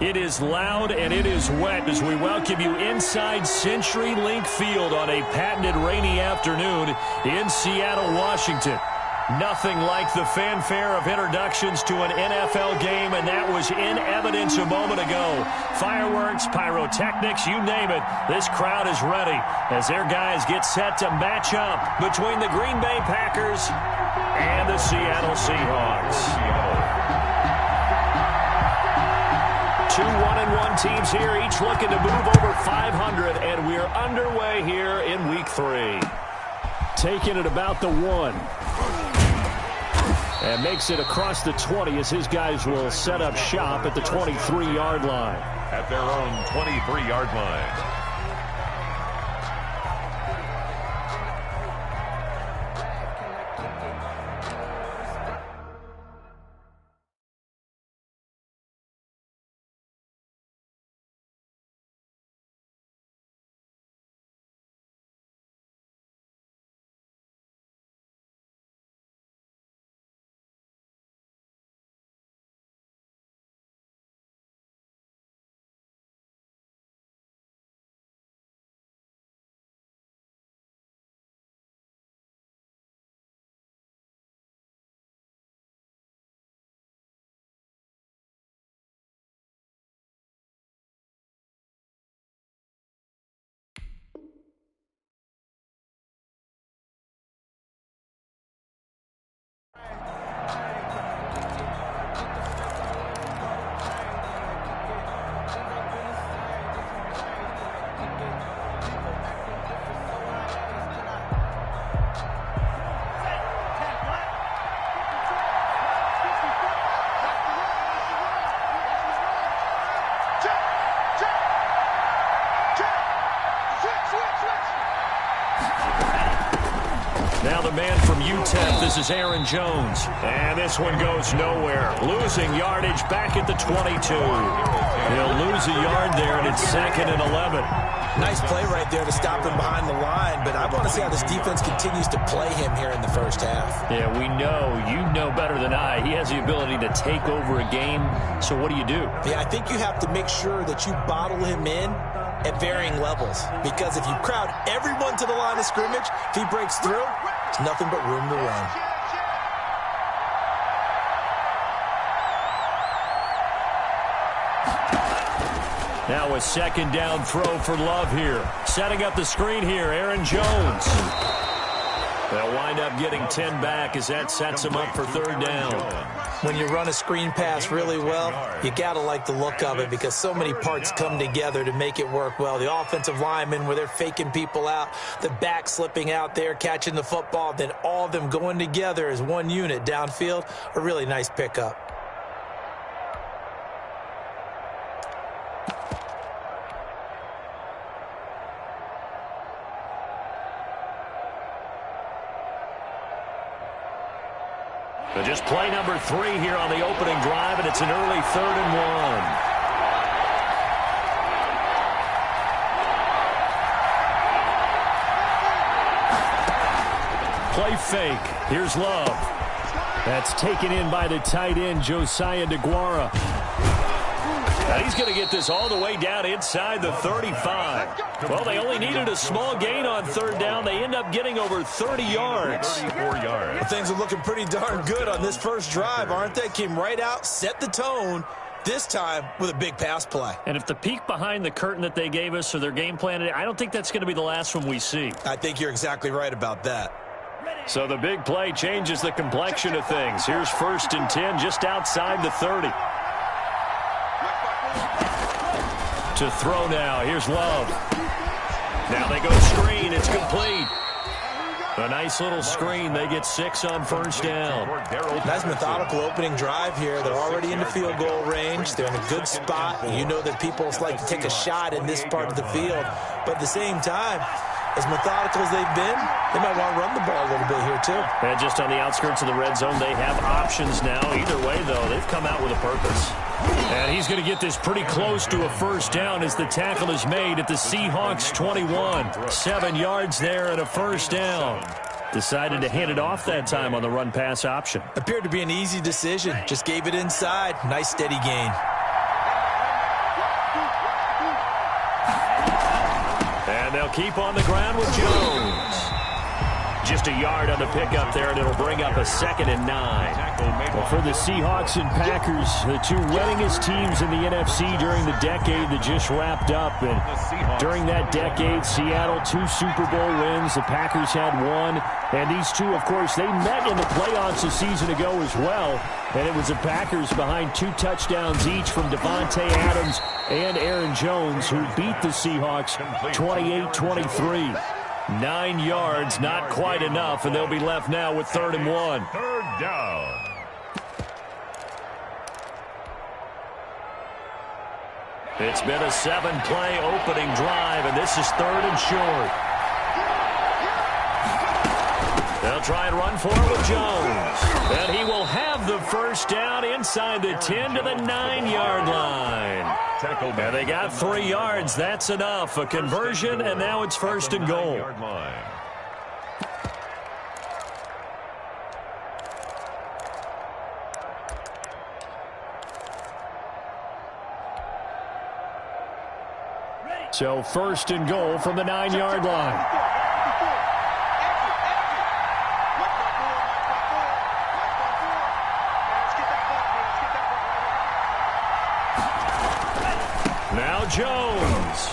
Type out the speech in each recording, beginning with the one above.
It is loud and it is wet as we welcome you inside CenturyLink Field on a patented rainy afternoon in Seattle, Washington. Nothing like the fanfare of introductions to an NFL game, and that was in evidence a moment ago. Fireworks, pyrotechnics, you name it. This crowd is ready as their guys get set to match up between the Green Bay Packers and the Seattle Seahawks. 2 1-1 teams here, each looking to move over 500, and we're underway here in Week 3. Taking it about the 1. And makes it across the 20 as his guys will set up shop at the 23-yard line. At their own 23-yard line. Now the man from UTEP, this is Aaron Jones. And this one goes nowhere. Losing yardage back at the 22. He'll lose a yard there, and it's 2nd and 11. Nice play right there to stop him behind the line, but I want to see how this defense continues to play him here in the first half. Yeah, we know. You know better than I. He has the ability to take over a game, so what do you do? Yeah, I think you have to make sure that you bottle him in at varying levels, because if you crowd everyone to the line of scrimmage, if he breaks through, it's nothing but room to run. Now a 2nd down throw for Love here. Setting up the screen here, Aaron Jones. They'll wind up getting 10 back as that sets him up for 3rd down. When you run a screen pass really well, you got to like the look of it because so many parts come together to make it work well. The offensive linemen, where they're faking people out, the back slipping out there, catching the football, then all of them going together as one unit downfield, a really nice pickup. But just play number 3 here on the opening drive, and it's an early 3rd and 1. Play fake. Here's Love. That's taken in by the tight end, Josiah DeGuara. Now he's going to get this all the way down inside the 35. Well, they only needed a small gain on 3rd down. They end up getting over 30 yards. 34 yards. Well, things are looking pretty darn good on this first drive, aren't they? Came right out, set the tone, this time with a big pass play. And if the peek behind the curtain that they gave us or their game plan, I don't think that's going to be the last one we see. I think you're exactly right about that. So the big play changes the complexion of things. Here's 1st and 10 just outside the 30. To throw now. Here's Love. Now they go screen. It's complete. A nice little screen. They get 6 on 1st down. Nice methodical opening drive here. They're already in the field goal range. They're in a good spot. You know that people like to take a shot in this part of the field. But at the same time, as methodical as they've been, they might want to run the ball a little bit here too. And just on the outskirts of the red zone, they have options now. Either way, though, they've come out with a purpose. And he's going to get this pretty close to a 1st down as the tackle is made at the Seahawks 21. 7 yards there and a 1st down. Decided to hand it off that time on the run-pass option. Appeared to be an easy decision. Just gave it inside. Nice steady gain. keep on the ground with Jones. Just a yard on the pickup there, and it'll bring up a 2nd and 9. Well, for the Seahawks and Packers, the two winningest teams in the NFC during the decade that just wrapped up. And during that decade, Seattle 2 Super Bowl wins. The Packers had 1. And these two, of course, they met in the playoffs a season ago as well. And it was the Packers behind 2 touchdowns each from Devontae Adams and Aaron Jones, who beat the Seahawks 28-23. 9 yards, not quite enough, and they'll be left now with 3rd and 1. 3rd down. It's been a 7-play opening drive, and this is 3rd and short. They'll try and run for it with Jones. And he will have the 1st down inside the 10 to the 9-yard line. And they got 3 yards. That's enough. A conversion, and now it's 1st and goal. So 1st and goal from the 9-yard line. Now Jones.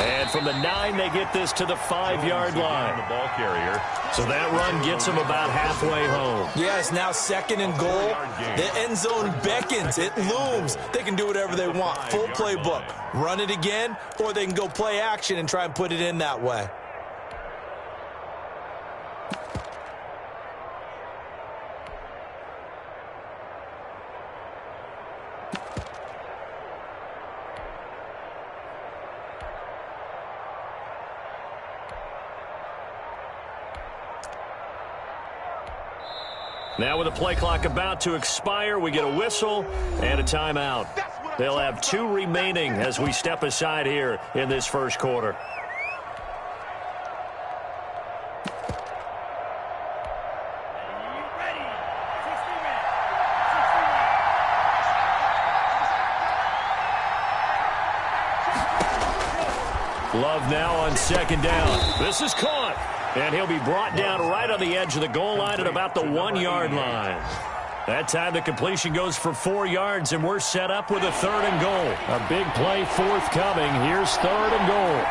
And from the 9, they get this to the 5-yard line. The ball carrier. So that run gets them about halfway home. Yeah, it's now 2nd and goal. The end zone beckons. It looms. They can do whatever they want. Full playbook. Run it again, or they can go play action and try and put it in that way. Now with the play clock about to expire, we get a whistle and a timeout. They'll have 2 remaining as we step aside here in this 1st quarter. Love now on 2nd down. This is caught. And he'll be brought down right on the edge of the goal line at about the 1-yard line. That time the completion goes for 4 yards, and we're set up with a 3rd and goal. A big play forthcoming. Here's 3rd and goal.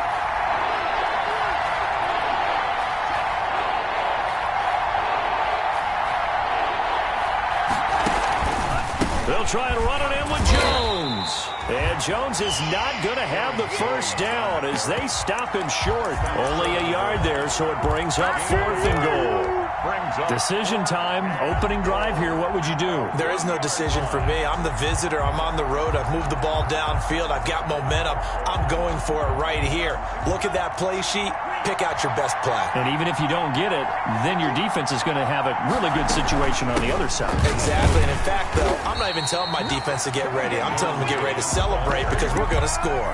They'll try and run it in with Jones. And Jones is not going to have the 1st down as they stop him short. Only a yard there, so it brings up 4th and goal. Decision time, opening drive here. What would you do? There is no decision for me. I'm the visitor. I'm on the road. I've moved the ball downfield. I've got momentum. I'm going for it right here. Look at that play sheet. Pick out your best play. And even if you don't get it, then your defense is going to have a really good situation on the other side. Exactly. And in fact, though, I'm not even telling my defense to get ready. I'm telling them to get ready to celebrate because we're going to score.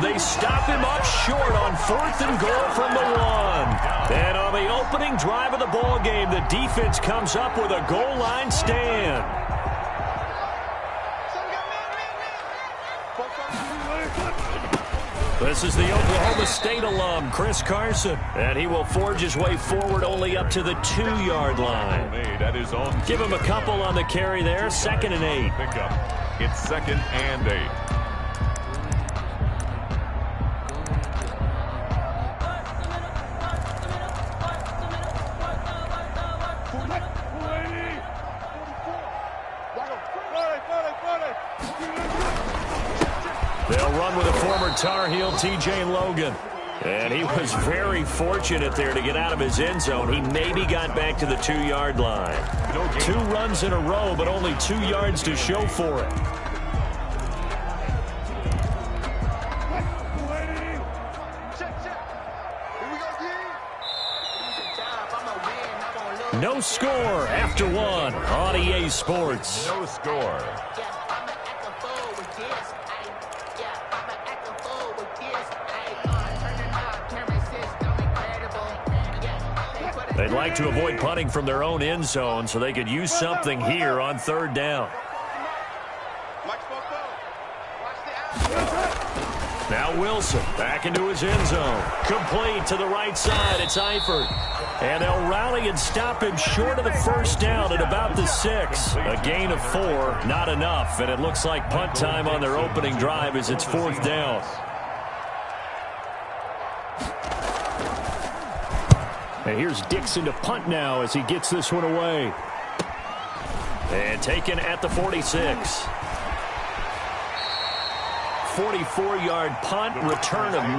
They stop him up short on 4th and goal from the 1. And on the opening drive of the ball game, the defense comes up with a goal line stand. This is the Oklahoma State alum, Chris Carson. And he will forge his way forward only up to the 2-yard line. Give him a couple on the carry there, 2nd and 8. It's 2nd and 8. They'll run with a former Tar Heel, T.J. Logan. And he was very fortunate there to get out of his end zone. He maybe got back to the 2-yard line. 2 runs in a row, but only 2 yards to show for it. No score after 1 on EA Sports. No score. They'd like to avoid punting from their own end zone so they could use something here on 3rd down. Now Wilson back into his end zone. Complete to the right side. It's Eifert. And they'll rally and stop him short of the first down at about the 6. A gain of 4, not enough. And it looks like punt time on their opening drive as it's 4th down. And here's Dixon to punt now as he gets this one away. And taken at the 46. 44-yard punt, return of 9.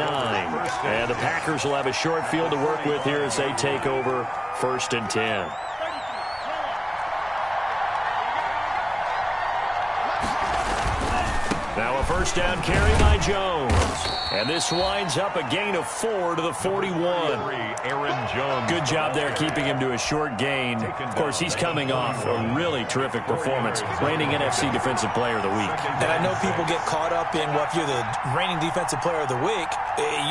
And the Packers will have a short field to work with here as they take over 1st and 10. Now a first down carry by Jones. And this winds up a gain of 4 to the 41. Aaron Jones. Good job there keeping him to a short gain. Of course, he's coming off a really terrific performance. Reigning NFC Defensive Player of the Week. And I know people get caught up in, well, if you're the reigning Defensive Player of the Week,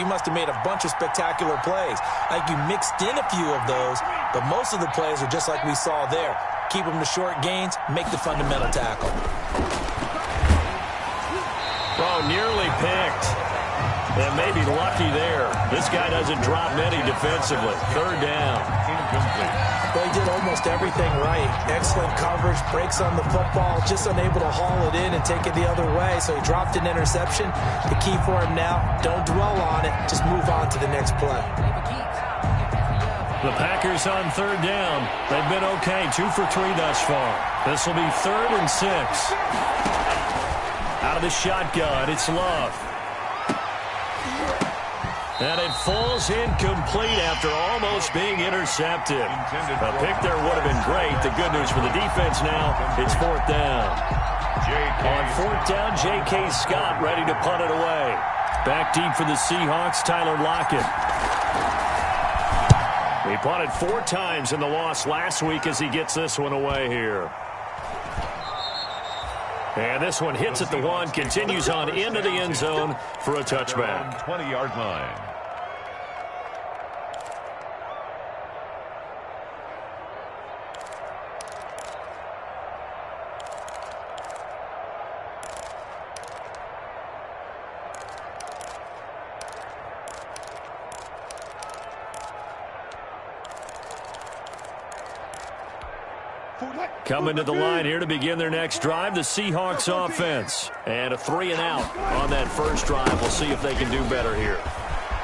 you must have made a bunch of spectacular plays. Like you mixed in a few of those, but most of the plays are just like we saw there. Keep them to short gains, make the fundamental tackle. Oh, nearly picked. And maybe lucky there. This guy doesn't drop many defensively. 3rd down. Incomplete. Well, he did almost everything right. Excellent coverage, breaks on the football, just unable to haul it in and take it the other way. So he dropped an interception. The key for him now, don't dwell on it. Just move on to the next play. The Packers on 3rd down. They've been okay, 2 for 3 thus far. This will be 3rd and 6. Out of the shotgun, it's Love. And it falls incomplete after almost being intercepted. A pick there would have been great. The good news for the defense now, it's 4th down. On 4th down, J.K. Scott ready to punt it away. Back deep for the Seahawks, Tyler Lockett. He punted 4 times in the loss last week as he gets this one away here. And this one hits at the 1, continues on into the end zone for a touchback. 20-yard line. Coming to the line here to begin their next drive, the Seahawks offense. And a 3-and-out on that first drive. We'll see if they can do better here.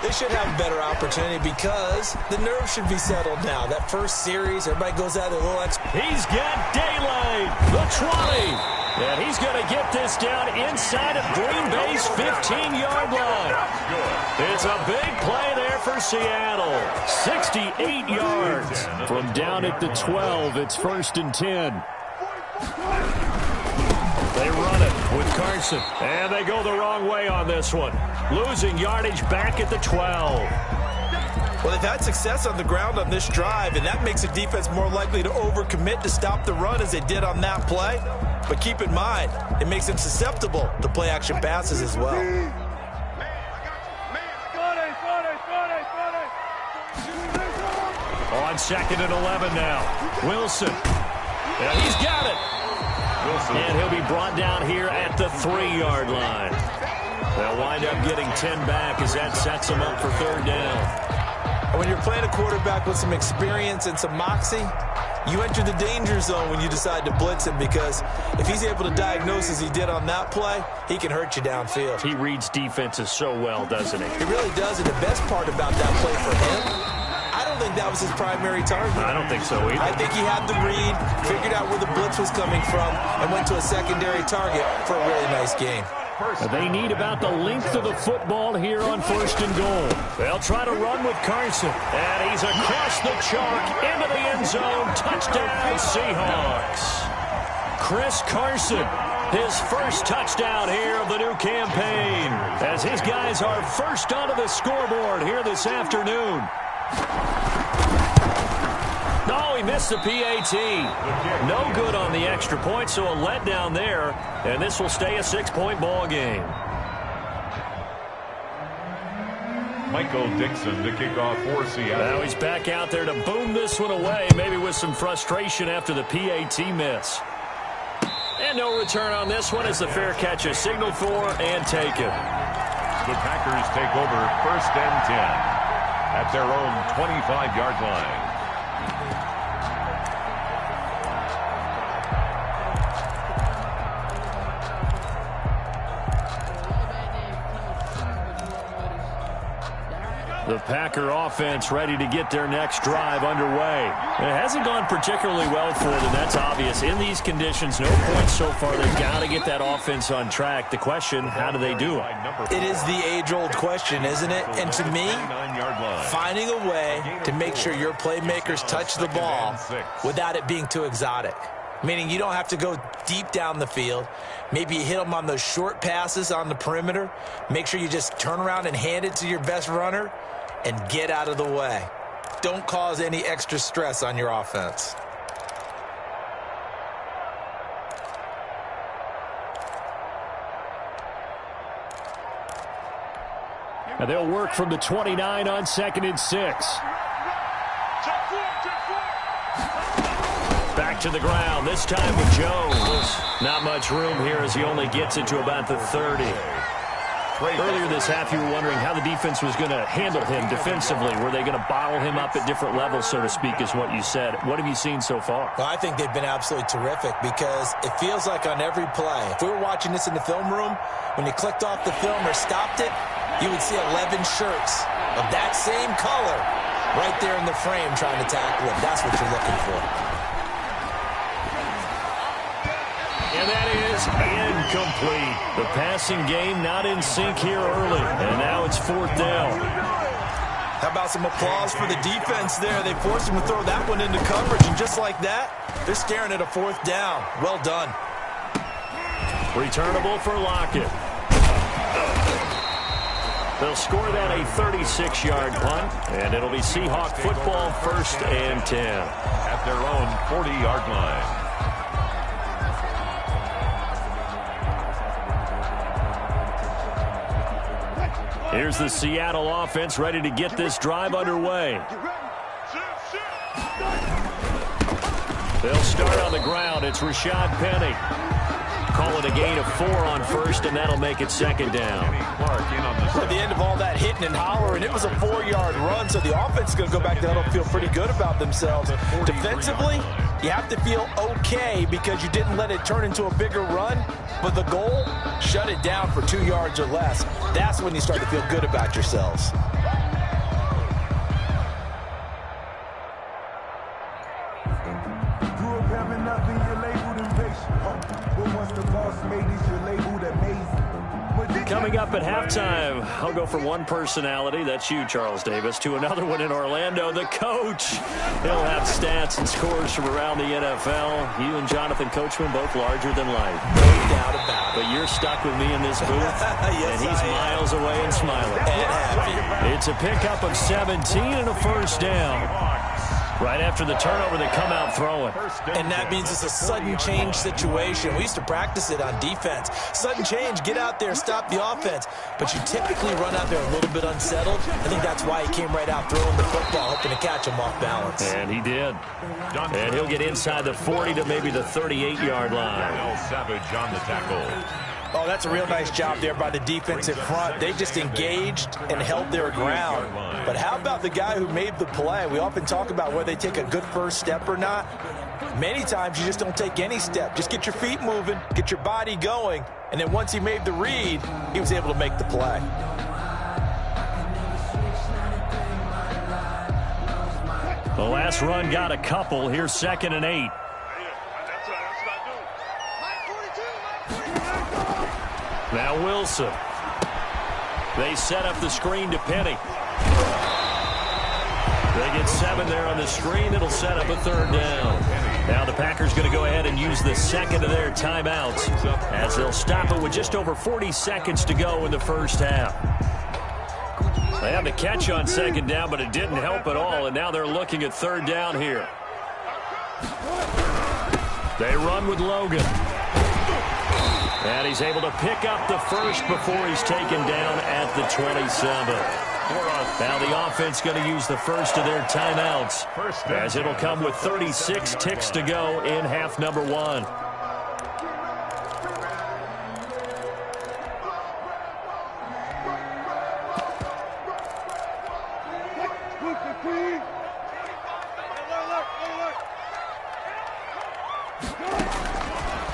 They should have a better opportunity because the nerves should be settled now. That first series, everybody goes out there a little extra. He's got daylight, the 20. And he's going to get this down inside of Green Bay's 15-yard line. It's a big play there for Seattle. 68 yards. From down at the 12, it's 1st and 10. They run it with Carson. And they go the wrong way on this one. Losing yardage back at the 12. Well, they've had success on the ground on this drive, and that makes the defense more likely to overcommit to stop the run as they did on that play. But keep in mind, it makes them susceptible to play-action passes as well. On 2nd and 11 now. Wilson. And he's got it. And he'll be brought down here at the 3-yard line. They'll wind up getting 10 back as that sets them up for 3rd down. When you're playing a quarterback with some experience and some moxie, you enter the danger zone when you decide to blitz him, because if he's able to diagnose as he did on that play, he can hurt you downfield. He reads defenses so well, doesn't he? He really does, and the best part about that play for him, I don't think that was his primary target. I don't think so either. I think he had the read, figured out where the blitz was coming from, and went to a secondary target for a really nice game. They need about the length of the football here on 1st and goal. They'll try to run with Carson. And he's across the chalk into the end zone. Touchdown, Seahawks. Chris Carson, his first touchdown here of the new campaign, as his guys are first onto the scoreboard here this afternoon. No, he missed the PAT. No good on the extra point, so a letdown there. And this will stay a 6-point ball game. Michael Dixon to kick off for Seattle. Now he's back out there to boom this one away, maybe with some frustration after the PAT miss. And no return on this one as the fair catch is signaled for and taken. The Packers take over 1st and 10 at their own 25-yard line. The Packer offense ready to get their next drive underway. It hasn't gone particularly well for them, that's obvious. In these conditions, no points so far. They've got to get that offense on track. The question, how do they do it? It is the age-old question, isn't it? And to me, finding a way to make sure your playmakers touch the ball without it being too exotic. Meaning you don't have to go deep down the field. Maybe you hit them on those short passes on the perimeter. Make sure you just turn around and hand it to your best runner and get out of the way. Don't cause any extra stress on your offense. And they'll work from the 29 on 2nd and 6. Back to the ground, this time with Jones. Not much room here as he only gets it to about the 30. Earlier this half, you were wondering how the defense was going to handle him defensively. Were they going to bottle him up at different levels, so to speak, is what you said. What have you seen so far? Well, I think they've been absolutely terrific because it feels like on every play, if we were watching this in the film room, when you clicked off the film or stopped it, you would see 11 shirts of that same color right there in the frame trying to tackle him. That's what you're looking for. And that is incomplete. The passing game not in sync here early. And now it's 4th down. How about some applause for the defense there? They forced him to throw that one into coverage, and just like that, they're staring at a 4th down. Well done. Returnable for Lockett. They'll score that a 36-yard punt, and it'll be Seahawk football 1st and 10. At their own 40-yard line. Here's the Seattle offense ready to get this drive underway. They'll start on the ground. It's Rashad Penny. Call it a gain of 4 on 1st, and that'll make it 2nd down. At the end of all that hitting and hollering, it was a 4-yard run, so the offense is going to go back there and feel pretty good about themselves. Defensively, you have to feel okay because you didn't let it turn into a bigger run, but the goal, shut it down for 2 yards or less. That's when you start to feel good about yourselves. Coming up at halftime, I'll go from one personality, that's you, Charles Davis, to another one in Orlando, the coach. He'll have stats and scores from around the NFL. You and Jonathan Coachman, both larger than life. No doubt about it. But you're stuck with me in this booth, yes, and he's miles away and smiling. And happy. It's a pickup of 17 and a 1st down. Right after the turnover, they come out throwing. And that means it's a sudden change situation. We used to practice it on defense. Sudden change, get out there, stop the offense. But you typically run out there a little bit unsettled. I think that's why he came right out throwing the football, hoping to catch him off balance. And he did. And he'll get inside the 40 to maybe the 38-yard line. Savage on the tackle. Oh, that's a real nice job there by the defensive front. They just engaged and held their ground. But how about the guy who made the play? We often talk about whether they take a good first step or not. Many times you just don't take any step. Just get your feet moving, get your body going, and then once he made the read, he was able to make the play. The last run got a couple. Here's 2nd and 8. Now Wilson. They set up the screen to Penny. They get 7 there on the screen. It'll set up a 3rd down. Now the Packers going to go ahead and use the 2nd of their timeouts as they'll stop it with just over 40 seconds to go in the 1st half. They had the catch on 2nd down, but it didn't help at all, and now they're looking at 3rd down here. They run with Logan. And he's able to pick up the 1st before he's taken down at the 27. Now the offense going to use the 1st of their timeouts as it'll come with 36 ticks to go in half number 1.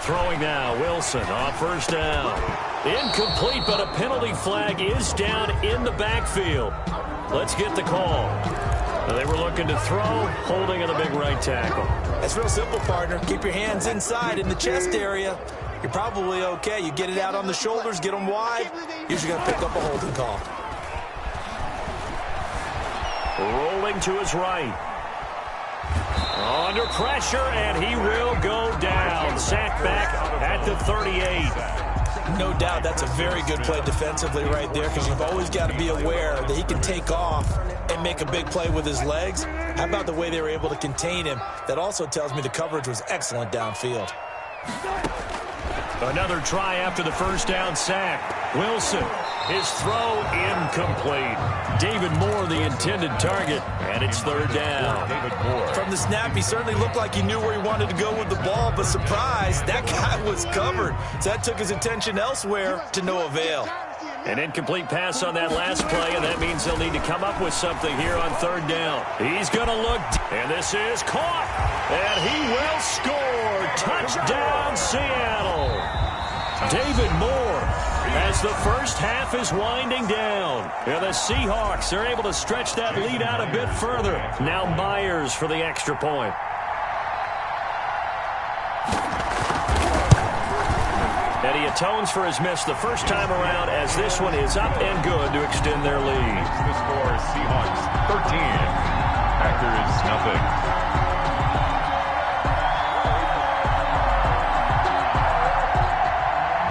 Throwing now, Wilson on first down. Incomplete, but a penalty flag is down in the backfield. Let's get the call. They were looking to throw, holding on the big right tackle. That's real simple, partner. Keep your hands inside in the chest area. You're probably okay. You get it out on the shoulders, get them wide. Usually going to pick up a holding call. Rolling to his right. Under pressure, and he will go down. Sacked back at the 38. No doubt that's a very good play defensively right there, because you've always got to be aware that he can take off and make a big play with his legs. How about the way they were able to contain him? That also tells me the coverage was excellent downfield. Another try after the first down sack. Wilson, his throw incomplete. David Moore, the intended target, and it's third down. David Moore. From the snap, he certainly looked like he knew where he wanted to go with the ball, but surprise, that guy was covered. So that took his attention elsewhere to no avail. An incomplete pass on that last play, and that means they'll need to come up with something here on third down. He's going to look, and this is caught, and he will score. Touchdown, Seattle. David Moore, as the first half is winding down. And the Seahawks are able to stretch that lead out a bit further. Now Myers for the extra point. And he atones for his miss the first time around, as this one is up and good to extend their lead. The score, Seahawks 13, Packers nothing.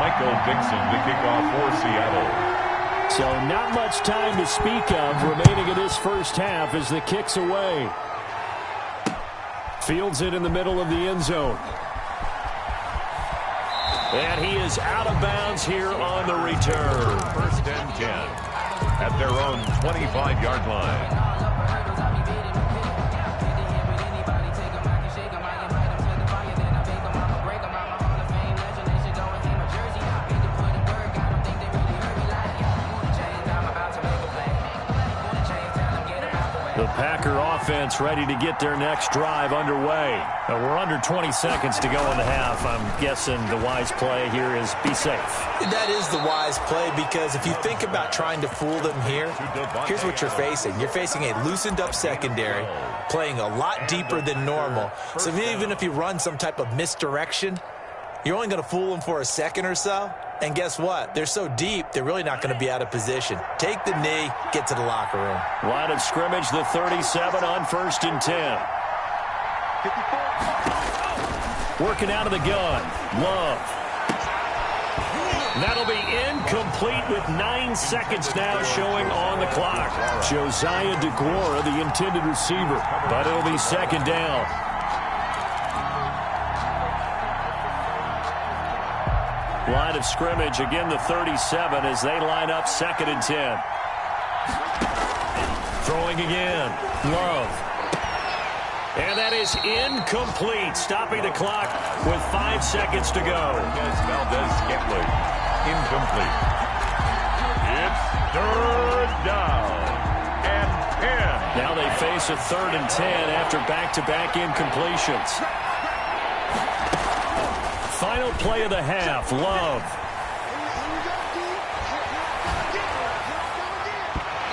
Michael Dixon, the kickoff for Seattle. So not much time to speak of remaining in this first half as the kick's away. Fields it in the middle of the end zone. And he is out of bounds here on the return. First and 10 at their own 25-yard line. The Packer offense ready to get their next drive underway. We're under 20 seconds to go in the half. I'm guessing the wise play here is be safe. That is the wise play, because if you think about trying to fool them here, here's what you're facing. You're facing a loosened up secondary, playing a lot deeper than normal. So even if you run some type of misdirection, you're only going to fool them for a second or so. And guess what? They're so deep, they're really not going to be out of position. Take the knee, get to the locker room. Line of scrimmage, the 37 on first and 10. Working out of the gun. Love. That'll be incomplete with 9 seconds now showing on the clock. Josiah DeGuara, the intended receiver. But it'll be second down. Line of scrimmage, again the 37 as they line up second and 10. Throwing again. Love. And that is incomplete, stopping the clock with 5 seconds to go. Valdez-Scantling, incomplete. It's third down and 10. Now they face a third and 10 after back-to-back incompletions. Final play of the half, Love.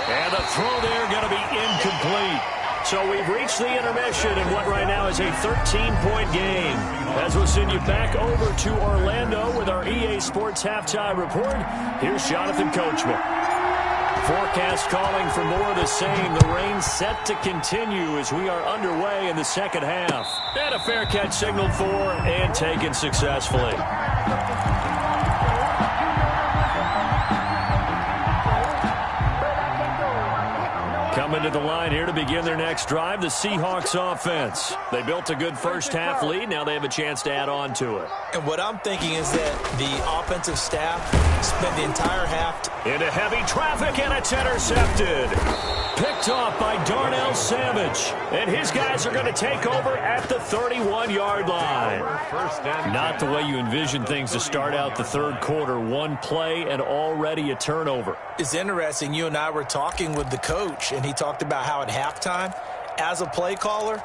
And the throw there going to be incomplete. So we've reached the intermission in what right now is a 13-point game. As we'll send you back over to Orlando with our EA Sports Halftime Report, here's Jonathan Coachman. Forecast calling for more of the same. The rain set to continue as we are underway in the second half. And a fair catch signaled for and taken successfully. Coming to the line here to begin their next drive, the Seahawks offense. They built a good first half lead. Now they have a chance to add on to it. And what I'm thinking is that the offensive staff spent the entire half into heavy traffic, and it's intercepted. Picked off by Darnell Savage. And his guys are going to take over at the 31-yard line. Not the way you envision things to start out the third quarter. One play and already a turnover. It's interesting. You and I were talking with the coach, and he talked about how at halftime, as a play caller,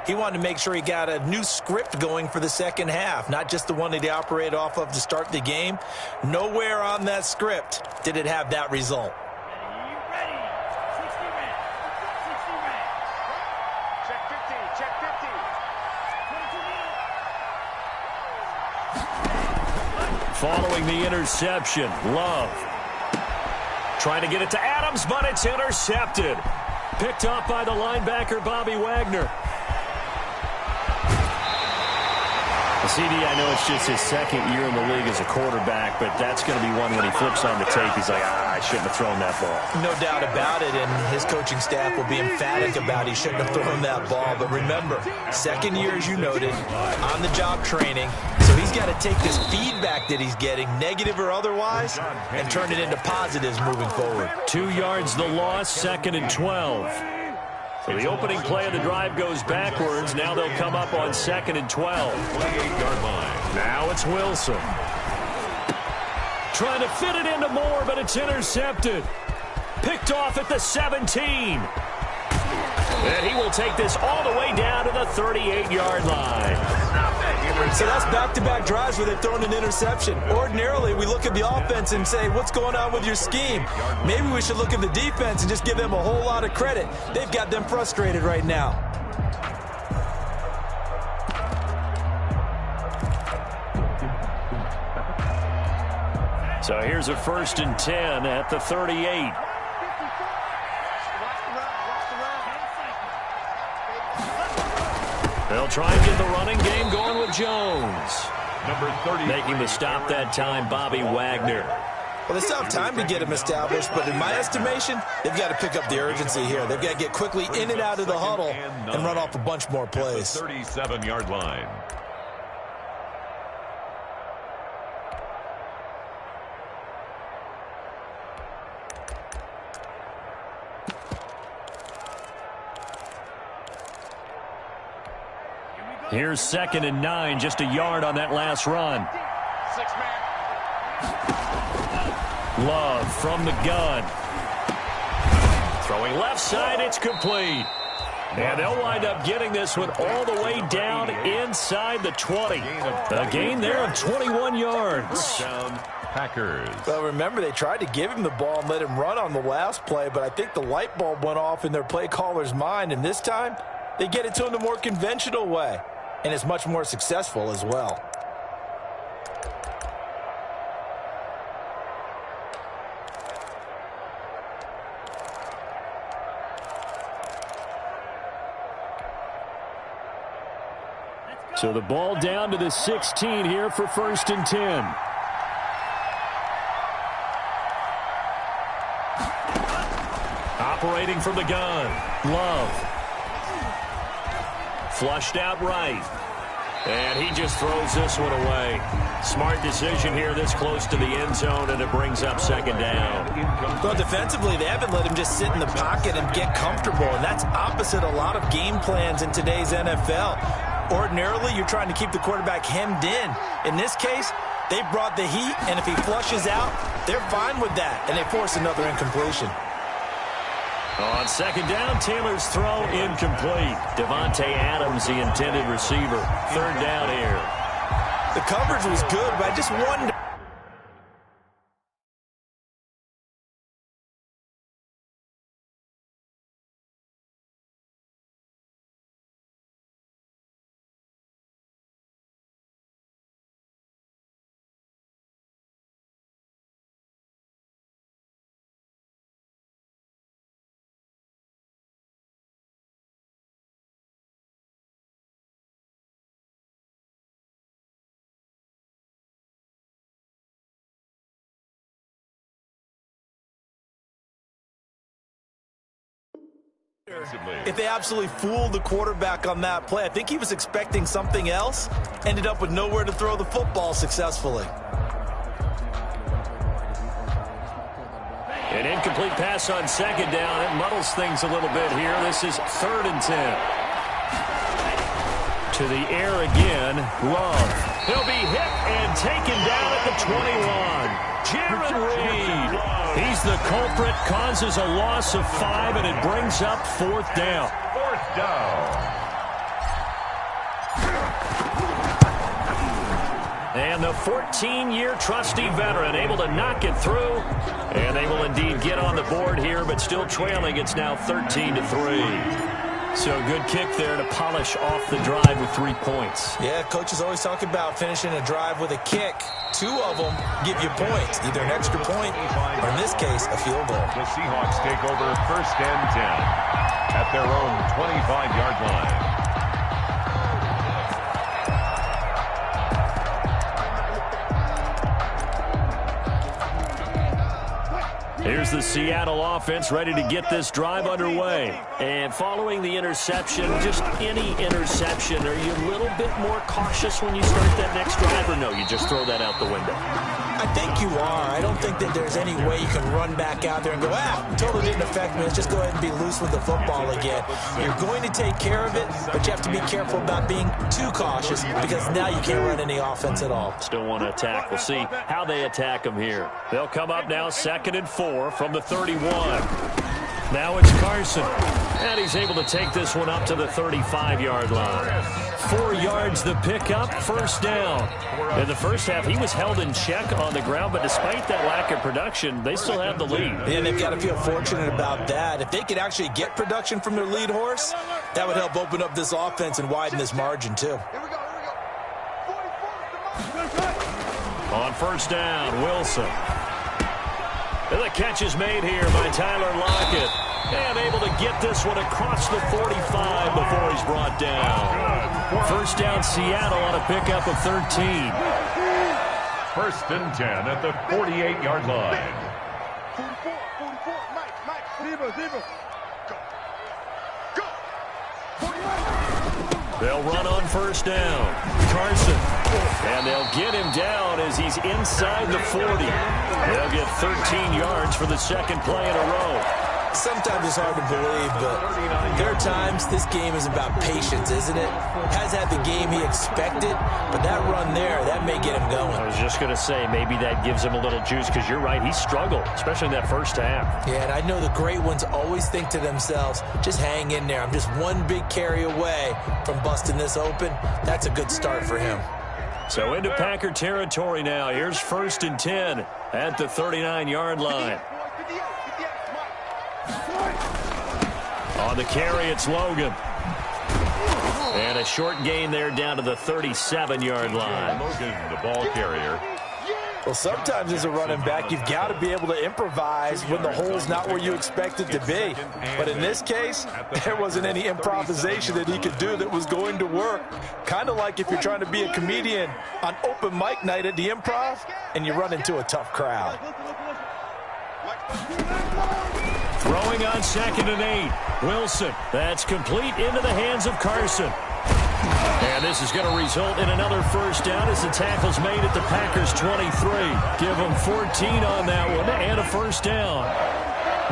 He wanted to make sure he got a new script going for the second half, not just the one that he operated off of to start the game. Nowhere on that script did it have that result. Following the interception, Love trying to get it to Adams, but it's intercepted. Picked up by the linebacker, Bobby Wagner. CD, I know it's just his second year in the league as a quarterback, but that's going to be one when he flips on the tape. He's like, I shouldn't have thrown that ball. No doubt about it, and his coaching staff will be emphatic about he shouldn't have thrown that ball. But remember, second year, as you noted, on-the-job training. So he's got to take this feedback that he's getting, negative or otherwise, and turn it into positives moving forward. 2 yards the loss, 2nd and 12. So the opening play of the drive goes backwards. Now they'll come up on 2nd and 12. 28-yard line. Now it's Wilson. Trying to fit it into Moore, but it's intercepted. Picked off at the 17. And he will take this all the way down to the 38-yard line. So that's back-to-back drives where they've thrown an interception. Ordinarily, we look at the offense and say, what's going on with your scheme? Maybe we should look at the defense and just give them a whole lot of credit. They've got them frustrated right now. So here's a 1st and 10 at the 38. They'll try and get the running game going with Jones. Number 30. Making the stop that time, Bobby Wagner. Well, they still have time to get him established, but in my estimation, they've got to pick up the urgency here. They've got to get quickly in and out of the huddle and run off a bunch more plays. 37-yard line. Here's 2nd and 9, just a yard on that last run. Love from the gun. Throwing left side, it's complete. And they'll wind up getting this one all the way down inside the 20. A gain there of 21 yards. Packers. Well, remember, they tried to give him the ball and let him run on the last play, but I think the light bulb went off in their play caller's mind, and this time they get it to him the more conventional way. And it's much more successful as well. So the ball down to the 16 here for 1st and 10. Operating from the gun, Love. Flushed out right. And he just throws this one away. Smart decision here this close to the end zone, and it brings up 2nd down. Well, defensively, they haven't let him just sit in the pocket and get comfortable, and that's opposite a lot of game plans in today's NFL. Ordinarily, you're trying to keep the quarterback hemmed in. In this case, they brought the heat, and if he flushes out, they're fine with that, and they force another incompletion. On 2nd down, Taylor's throw incomplete. Devontae Adams, the intended receiver. 3rd down here. The coverage was good, but I just wonder. If they absolutely fooled the quarterback on that play. I think he was expecting something else, ended up with nowhere to throw the football successfully. An incomplete pass on 2nd down. It muddles things a little bit here. This is 3rd and 10. To the air again, Love. He'll be hit and taken down at the 21. Jaron Reed. He's the culprit, causes a loss of 5, and it brings up 4th down. 4th down. And the 14-year trusty veteran able to knock it through. And they will indeed get on the board here, but still trailing. It's now 13-3. So good kick there to polish off the drive with 3 points. Yeah, coaches always talk about finishing a drive with a kick. 2 of them give you points, either an extra point or, in this case, a field goal. The Seahawks take over 1st and 10 at their own 25-yard line. Here's the Seattle offense ready to get this drive underway. And following the interception, just any interception, are you a little bit more cautious when you start that next drive, or no, you just throw that out the window? I think you are. I don't think that there's any way you can run back out there and go, totally didn't affect me. Let's just go ahead and be loose with the football again. You're going to take care of it, but you have to be careful about being too cautious because now you can't run any offense at all. Still want to attack. We'll see how they attack them here. They'll come up now 2nd and 4 from the 31. Now it's Carson. And he's able to take this one up to the 35-yard line. 4 yards the pickup, 1st down. In the first half, he was held in check on the ground, but despite that lack of production, they still have the lead. And they've got to feel fortunate about that. If they could actually get production from their lead horse, that would help open up this offense and widen this margin, too. On 1st down, Wilson. And the catch is made here by Tyler Lockett. And able to get this one across the 45 before he's brought down. 1st down, Seattle on a pickup of 13. 1st and 10 at the 48-yard line. 44, They'll run on 1st down. Carson. And they'll get him down as he's inside the 40. They'll get 13 yards for the 2nd play in a row. Sometimes it's hard to believe, but there are times this game is about patience, isn't it? Has had the game he expected, but that run there, that may get him going. I was just going to say, maybe that gives him a little juice, because you're right, he struggled, especially in that first half. Yeah, and I know the great ones always think to themselves, just hang in there. I'm just one big carry away from busting this open. That's a good start for him. So into Packer territory now. Here's 1st and 10 at the 39-yard line. On the carry, it's Logan. And a short gain there down to the 37-yard line. Logan, the ball carrier. Well, sometimes as a running back, you've got to be able to improvise when the hole's not where you expect it to be. But in this case, there wasn't any improvisation that he could do that was going to work. Kind of like if you're trying to be a comedian on open mic night at the Improv and you run into a tough crowd. Throwing on 2nd and 8. Wilson. That's complete into the hands of Carson. And this is going to result in another 1st down as the tackle's made at the Packers' 23. Give them 14 on that one and a 1st down.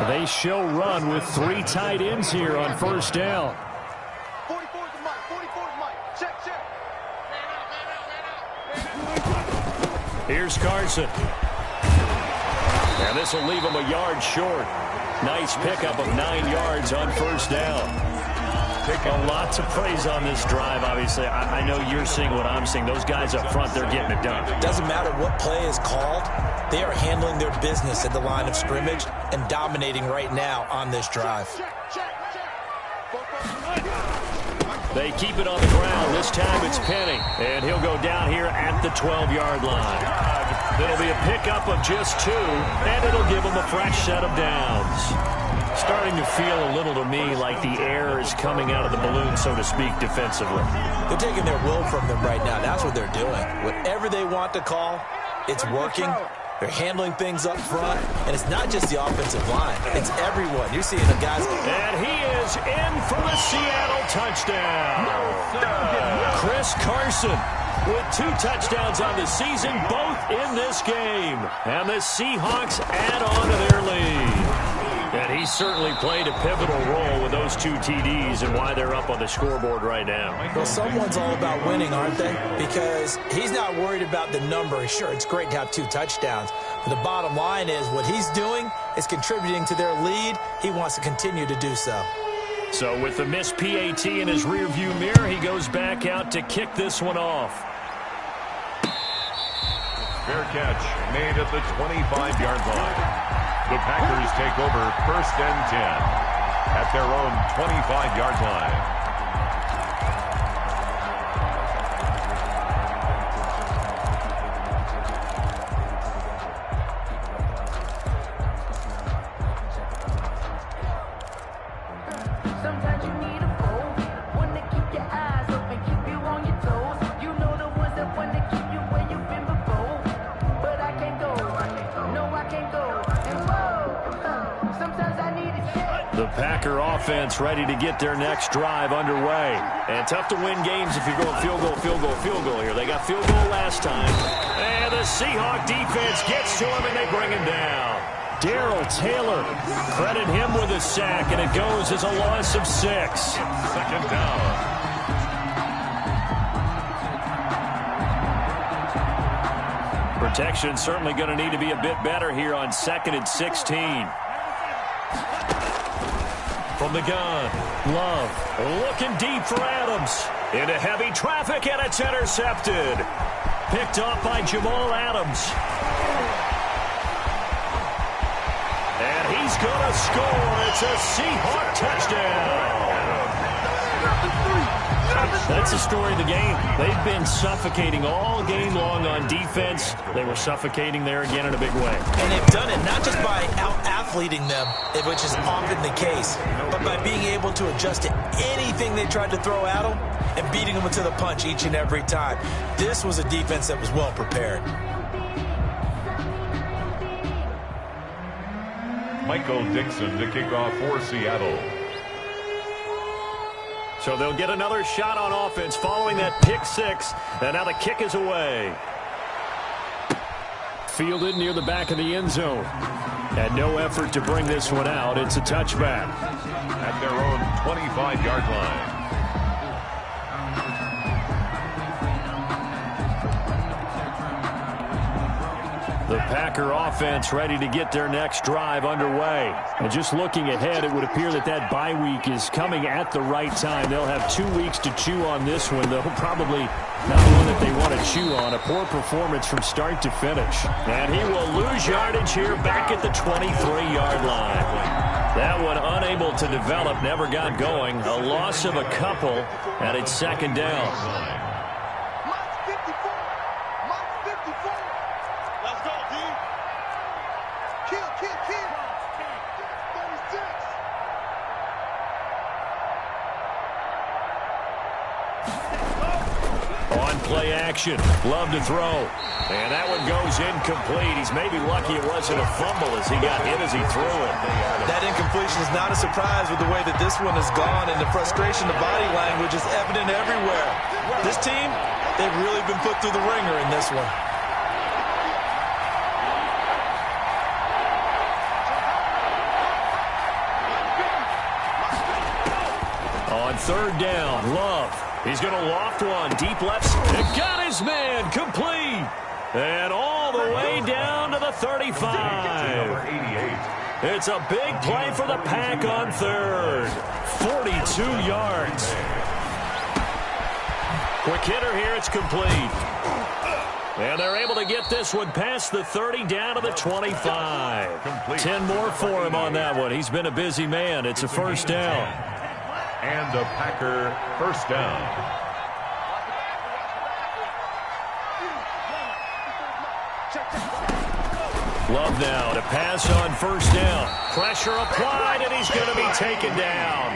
They show run with 3 tight ends here on 1st down. 44 is Mike. 44 is Mike. Check. Here's Carson. And this will leave him a yard short. Nice pickup of 9 yards on 1st down. A lot to praise on this drive, obviously. I know you're seeing what I'm seeing. Those guys up front, they're getting it done. Doesn't matter what play is called. They are handling their business at the line of scrimmage and dominating right now on this drive. They keep it on the ground. This time it's Penny. And he'll go down here at the 12-yard line. It'll be a pickup of just 2, and it'll give them a fresh set of downs. Starting to feel a little to me like the air is coming out of the balloon, so to speak, defensively. They're taking their will from them right now. That's what they're doing. Whatever they want to call, it's working. They're handling things up front, and it's not just the offensive line. It's everyone. You're seeing the guys. And he is in for the Seattle touchdown. Chris Carson with 2 touchdowns on the season, both in this game. And the Seahawks add on to their lead. And he certainly played a pivotal role with those 2 TDs and why they're up on the scoreboard right now. Well, someone's all about winning, aren't they? Because he's not worried about the number. Sure, it's great to have 2 touchdowns. But the bottom line is what he's doing is contributing to their lead. He wants to continue to do so. So with the missed PAT in his rearview mirror, he goes back out to kick this one off. Fair catch made at the 25-yard line. The Packers take over 1st and 10 at their own 25-yard line. The Packer offense ready to get their next drive underway. And tough to win games if you're going field goal, field goal, field goal here. They got field goal last time. And the Seahawk defense gets to him, and they bring him down. Darrell Taylor, credit him with a sack, and it goes as a loss of 6. 2nd down. Protection certainly going to need to be a bit better here on 2nd and 16. From the gun, Love looking deep for Adams. Into heavy traffic, and it's intercepted. Picked off by Jamal Adams. And he's going to score. It's a Seahawk touchdown. That's the story of the game. They've been suffocating all game long on defense. They were suffocating there again in a big way. And they've done it not just by out-athleting them, which is often the case, but by being able to adjust to anything they tried to throw at them and beating them to the punch each and every time. This was a defense that was well prepared. Michael Dixon to kick off for Seattle. So they'll get another shot on offense following that pick 6. And now the kick is away. Fielded near the back of the end zone. And no effort to bring this one out. It's a touchback. At their own 25-yard line. The Packer offense ready to get their next drive underway. And just looking ahead, it would appear that that bye week is coming at the right time. They'll have 2 weeks to chew on this one, though probably not one that they want to chew on. A poor performance from start to finish. And he will lose yardage here back at the 23-yard line. That one unable to develop, never got going. A loss of a couple, and it's 2nd down. Play action. Love to throw. And that one goes incomplete. He's maybe lucky it wasn't a fumble as he got hit as he threw it. That incompletion is not a surprise with the way that this one has gone, and the frustration, the body language is evident everywhere. This team, they've really been put through the ringer in this one. On 3rd down, Love. He's going to loft one. Deep left. And got his man. Complete. And all the way down to the 35. It's a big play for the Pack on 3rd. 42 yards. Quick hitter here. It's complete. And they're able to get this one past the 30 down to the 25. 10 more for him on that one. He's been a busy man. It's a 1st down. And a Packer 1st down. Love now to pass on 1st down. Pressure applied, and he's going to be taken down.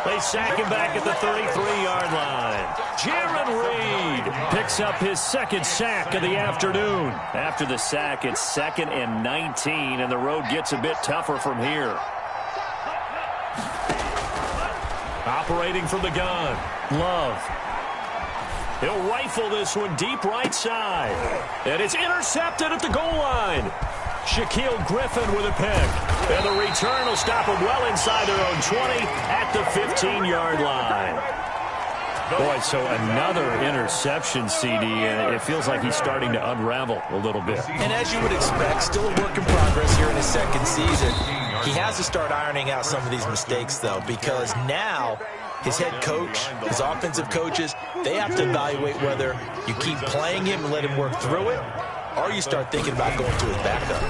They sack him back at the 33-yard line. Jaron Reed picks up his 2nd sack of the afternoon. After the sack, it's 2nd and 19, and the road gets a bit tougher from here. Operating from the gun, Love. He'll rifle this one deep right side. And it's intercepted at the goal line. Shaquille Griffin with a pick. And the return will stop him well inside their own 20 at the 15-yard line. Boy, so another interception, CD, and it feels like he's starting to unravel a little bit. And as you would expect, still a work in progress here in his 2nd season. He has to start ironing out some of these mistakes, though, because now his head coach, his offensive coaches, they have to evaluate whether you keep playing him and let him work through it, or you start thinking about going to his backup.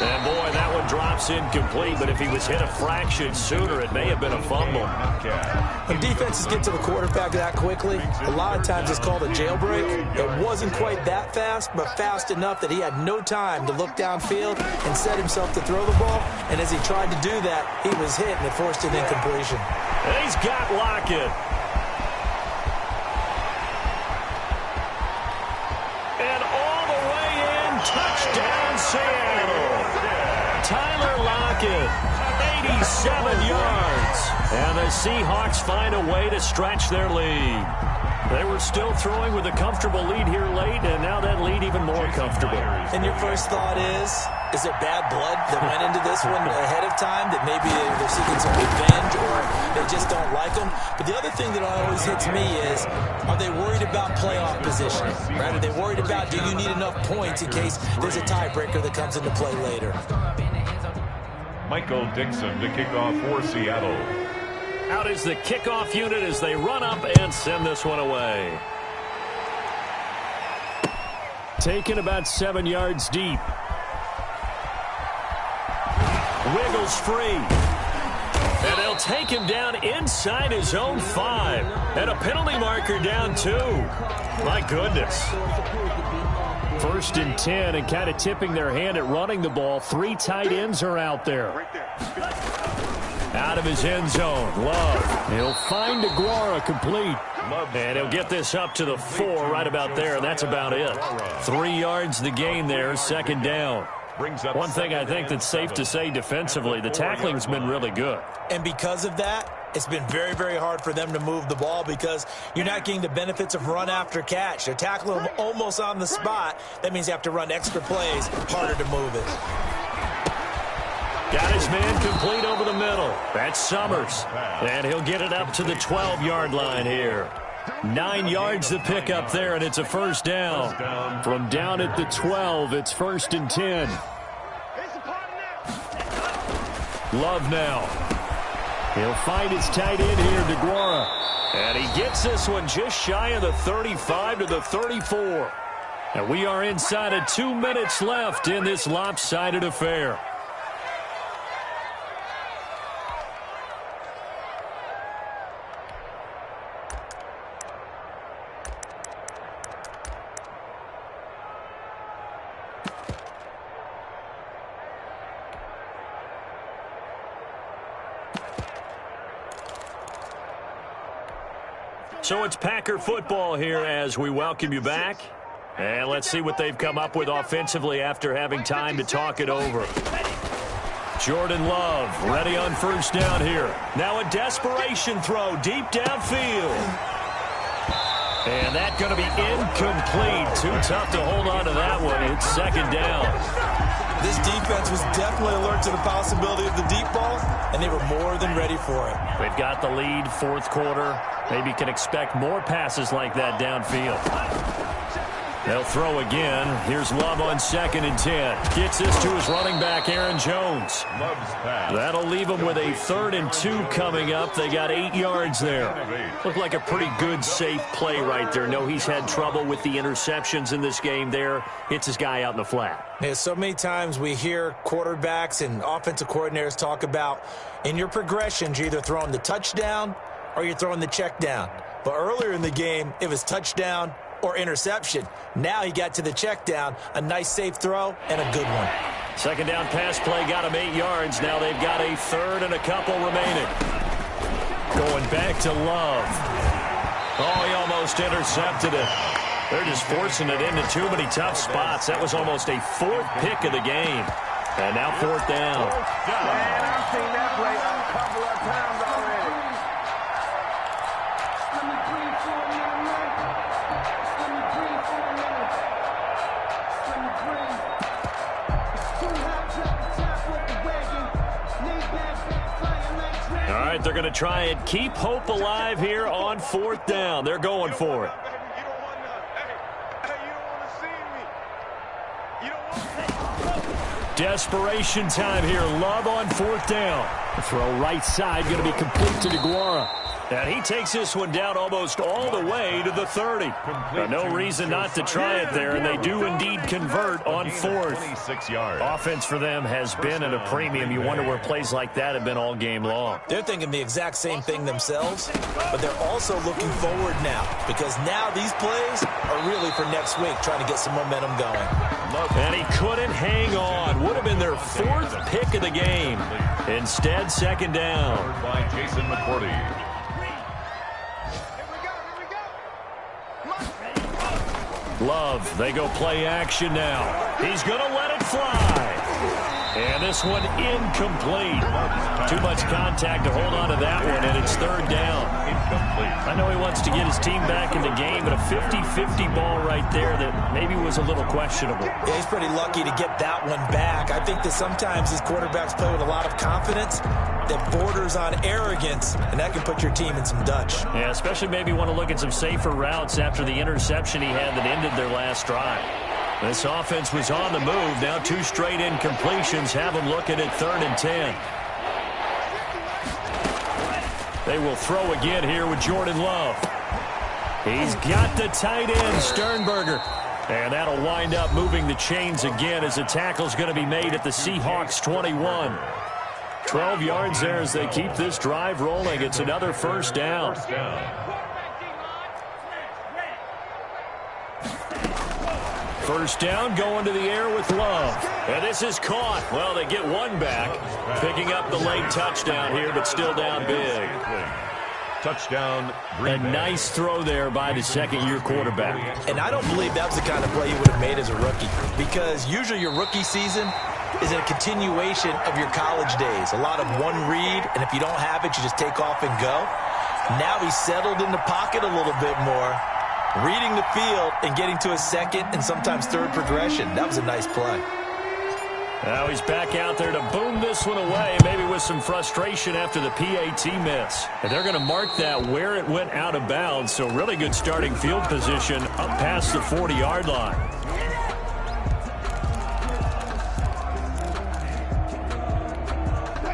And boy, that one drops incomplete, but if he was hit a fraction sooner, it may have been a fumble. When defenses get to the quarterback that quickly, a lot of times it's called a jailbreak. It wasn't quite that fast, but fast enough that he had no time to look downfield and set himself to throw the ball. And as he tried to do that, he was hit and it forced an incompletion. And he's got Lockett. And all the way in, touchdown Seattle. Tyler Lockett, 87 yards. And the Seahawks find a way to stretch their lead. They were still throwing with a comfortable lead here late, and now that lead even more comfortable. And your first thought is there bad blood that went into this one ahead of time, that maybe they're seeking some revenge or they just don't like them? But the other thing that always hits me is, are they worried about playoff position? Right? Are they worried about, do you need enough points in case there's a tiebreaker that comes into play later? Michael Dixon to kick off for Seattle. Out is the kickoff unit as they run up and send this one away. Taken about 7 yards deep. Wiggles free. And they'll take him down inside his own 5. And a penalty marker down 2. My goodness. 1st and 10, and kind of tipping their hand at running the ball. 3 tight ends are out there. Out of his end zone, Love. He'll find Gsquadx complete. And he'll get this up to the 4 right about there, and that's about it. 3 yards the gain there, 2nd down. One thing I think that's safe to say defensively, the tackling's been really good. And because of that, it's been very, very hard for them to move the ball because you're not getting the benefits of run after catch. They're tackling them almost on the spot. That means you have to run extra plays, harder to move it. Got his man complete over the middle. That's Summers. And he'll get it up to the 12-yard line here. 9 yards the pick up there, and it's a 1st down. From down at the 12, it's 1st and 10. Love now. He'll find his tight end here, Gsquadx. And he gets this one just shy of the 35 to the 34. And we are inside of 2 minutes left in this lopsided affair. So it's Packer football here as we welcome you back. And let's see what they've come up with offensively after having time to talk it over. Jordan Love ready on 1st down here. Now a desperation throw deep downfield. And that's going to be incomplete. Too tough to hold on to that one. It's 2nd down. This defense was definitely alert to the possibility of the deep ball, and they were more than ready for it. They've got the lead, 4th quarter. Maybe can expect more passes like that downfield. They'll throw again. Here's Love on 2nd and 10. Gets this to his running back, Aaron Jones. That'll leave him with a 3rd and 2 coming up. They got 8 yards there. Looked like a pretty good, safe play right there. No, he's had trouble with the interceptions in this game there. Hits his guy out in the flat. Yeah, so many times we hear quarterbacks and offensive coordinators talk about in your progressions, you're either throwing the touchdown or you're throwing the check down. But earlier in the game, it was touchdown or interception. Now he got to the check down, a nice safe throw, and a good one. 2nd down pass play got him 8 yards. Now they've got a 3rd and a couple remaining. Going back to Love. Oh, he almost intercepted it. They're just forcing it into too many tough spots. That was almost a 4th pick of the game. And now 4th down. Man, I've seen that play a couple of times already. All right, they're going to try and keep hope alive here on 4th down. They're going for it. Desperation time here. Love on 4th down. The throw right side going to be complete to Deguara. And he takes this one down almost all the way to the 30. No reason not to try it there, and they do indeed convert on fourth. 26 yards. Offense for them has been at a premium. You wonder where plays like that have been all game long. They're thinking the exact same thing themselves, but they're also looking forward now, because now these plays are really for next week, trying to get some momentum going. And he couldn't hang on. Would have been their fourth pick of the game. Instead, second down. By Jason McCourty. Love, they go play action now. He's going to let it fly. And this one incomplete. Too much contact to hold on to that one, and it's third down. Incomplete. I know he wants to get his team back in the game, but a 50-50 ball right there that maybe was a little questionable. Yeah, he's pretty lucky to get that one back. I think that sometimes these quarterbacks play with a lot of confidence that borders on arrogance, and that can put your team in some Dutch. Yeah, especially maybe want to look at some safer routes after the interception he had that ended their last drive. This offense was on the move. Now 2 straight incompletions have them looking at 3rd and 10. They will throw again here with Jordan Love. He's got the tight end, Sternberger. And that'll wind up moving the chains again as the tackle's going to be made at the Seahawks 21. 12 yards there as they keep this drive rolling. It's another first down. First down going to the air with Love. And this is caught. Well, they get one back. Picking up the late touchdown here, but still down big. Touchdown, Green Bay. A nice throw there by the second-year quarterback. And I don't believe that was the kind of play you would have made as a rookie, because usually your rookie season is a continuation of your college days. A lot of one read, and if you don't have it, you just take off and go. Now he's settled in the pocket a little bit more, reading the field and getting to a second and sometimes third progression. That was a nice play. Now he's back out there to boom this one away, maybe with some frustration after the PAT miss. And they're going to mark that where it went out of bounds, so really good starting field position up past the 40-yard line.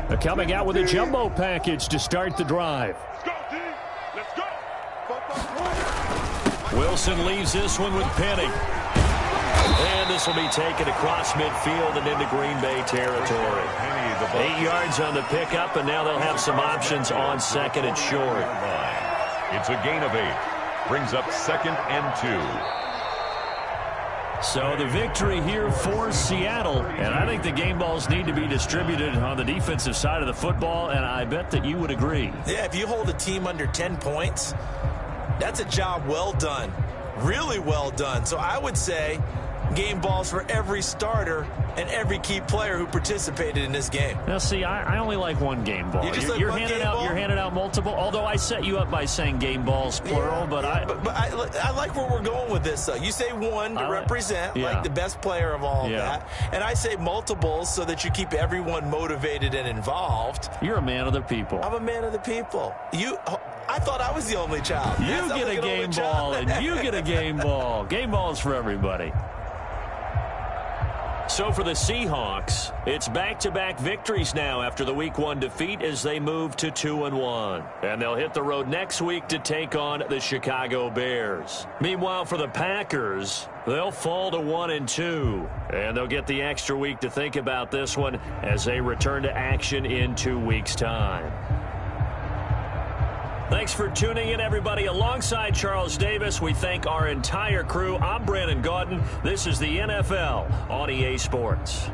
They're coming out with a jumbo package to start the drive. Wilson leaves this one with Penny. And this will be taken across midfield and into Green Bay territory. 8 yards on the pickup, and now they'll have some options on second and short. It's a gain of 8. Brings up 2nd and 2. So the victory here for Seattle. And I think the game balls need to be distributed on the defensive side of the football, and I bet that you would agree. Yeah, if you hold a team under 10 points, that's a job well done. Really well done. So I would say game balls for every starter and every key player who participated in this game. Now, see, I only like one game ball. You're handing out multiple. Although I set you up by saying game balls plural, yeah, but I like where we're going with this. You say one to represent like the best player of all that, and I say multiples so that you keep everyone motivated and involved. You're a man of the people. I'm a man of the people. I thought I was the only child. You get a game ball, and you get a game ball. Game balls for everybody. So for the Seahawks, it's back-to-back victories now after the Week 1 defeat as they move to 2-1. And they'll hit the road next week to take on the Chicago Bears. Meanwhile, for the Packers, they'll fall to 1-2. And they'll get the extra week to think about this one as they return to action in 2 weeks' time. Thanks for tuning in, everybody. Alongside Charles Davis, we thank our entire crew. I'm Brandon Gaudin. This is the NFL on EA Sports.